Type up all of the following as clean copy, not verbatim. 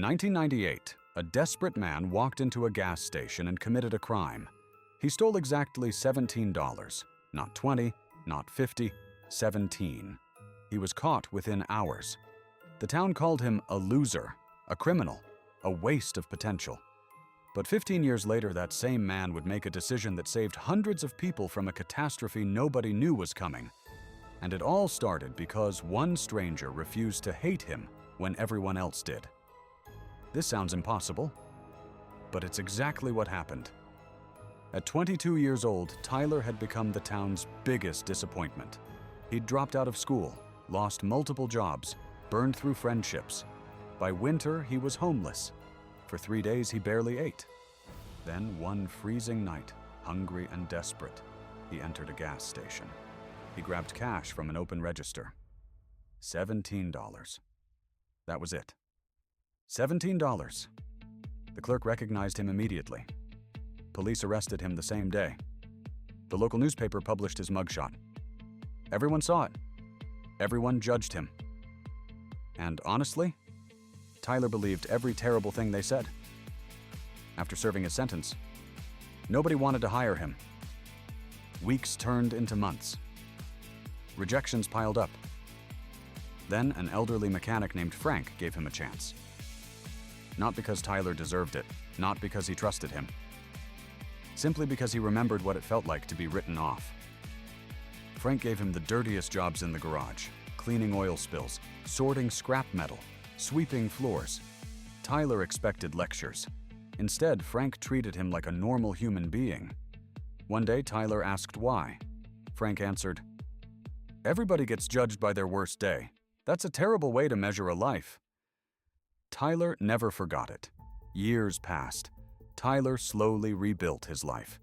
1998, a desperate man walked into a gas station and committed a crime. He stole exactly $17, not 20, not 50, 17. He was caught within hours. The town called him a loser, a criminal, a waste of potential. But 15 years later, that same man would make a decision that saved hundreds of people from a catastrophe nobody knew was coming. And it all started because one stranger refused to hate him when everyone else did. This sounds impossible, but it's exactly what happened. At 22 years old, Tyler had become the town's biggest disappointment. He'd dropped out of school, lost multiple jobs, burned through friendships. By winter, he was homeless. For 3 days, he barely ate. Then, one freezing night, hungry and desperate, he entered a gas station. He grabbed cash from an open register. $17. That was it. $17. The clerk recognized him immediately. Police arrested him the same day. The local newspaper published his mugshot. Everyone saw it. Everyone judged him. And honestly, Tyler believed every terrible thing they said. After serving his sentence, nobody wanted to hire him. Weeks turned into months. Rejections piled up. Then an elderly mechanic named Frank gave him a chance. Not because Tyler deserved it, not because he trusted him. Simply because he remembered what it felt like to be written off. Frank gave him the dirtiest jobs in the garage, cleaning oil spills, sorting scrap metal, sweeping floors. Tyler expected lectures. Instead, Frank treated him like a normal human being. One day, Tyler asked why. Frank answered, "Everybody gets judged by their worst day. That's a terrible way to measure a life." Tyler never forgot it. Years passed. Tyler slowly rebuilt his life.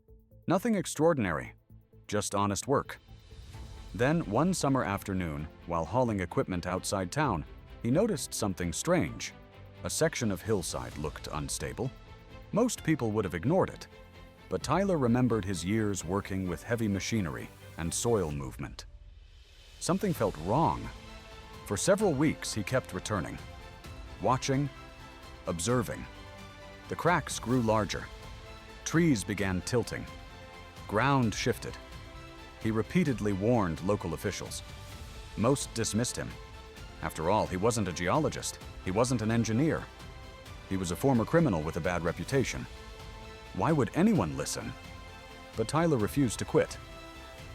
Nothing extraordinary, just honest work. Then, one summer afternoon, while hauling equipment outside town, he noticed something strange. A section of hillside looked unstable. Most people would have ignored it. But Tyler remembered his years working with heavy machinery and soil movement. Something felt wrong. For several weeks, he kept returning, watching, observing. The cracks grew larger. Trees began tilting. Ground shifted. He repeatedly warned local officials. Most dismissed him. After all, he wasn't a geologist. He wasn't an engineer. He was a former criminal with a bad reputation. Why would anyone listen? But Tyler refused to quit.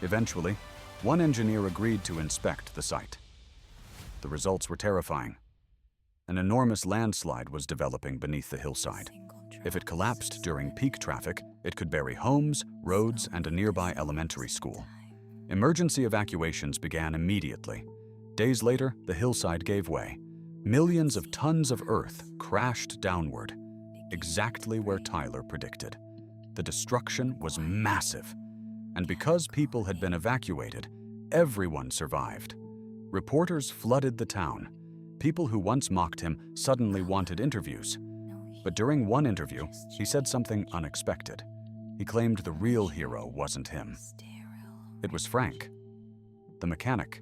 Eventually, one engineer agreed to inspect the site. The results were terrifying. An enormous landslide was developing beneath the hillside. If it collapsed during peak traffic, it could bury homes, roads, and a nearby elementary school. Emergency evacuations began immediately. Days later, the hillside gave way. Millions of tons of earth crashed downward, exactly where Tyler predicted. The destruction was massive, and because people had been evacuated, everyone survived. Reporters flooded the town. People who once mocked him suddenly wanted interviews. But during one interview, he said something unexpected. He claimed the real hero wasn't him. It was Frank, the mechanic,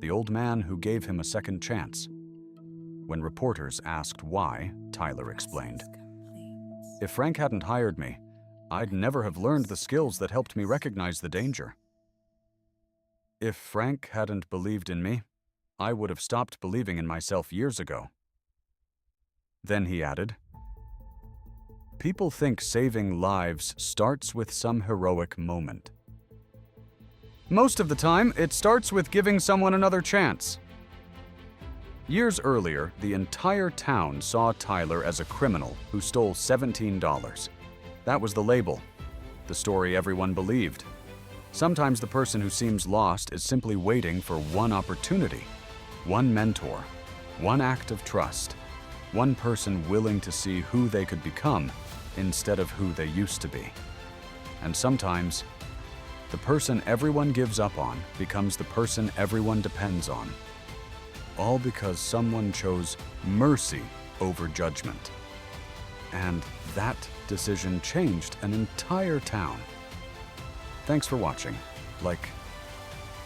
the old man who gave him a second chance. When reporters asked why, Tyler explained, "If Frank hadn't hired me, I'd never have learned the skills that helped me recognize the danger. If Frank hadn't believed in me, I would have stopped believing in myself years ago." Then he added, "People think saving lives starts with some heroic moment. Most of the time, it starts with giving someone another chance." Years earlier, the entire town saw Tyler as a criminal who stole $17. That was the label, the story everyone believed. Sometimes the person who seems lost is simply waiting for one opportunity, one mentor, one act of trust, one person willing to see who they could become instead of who they used to be. And sometimes, the person everyone gives up on becomes the person everyone depends on. All because someone chose mercy over judgment. And that decision changed an entire town. Thanks for watching.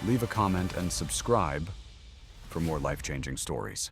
Leave a comment and subscribe for more life-changing stories.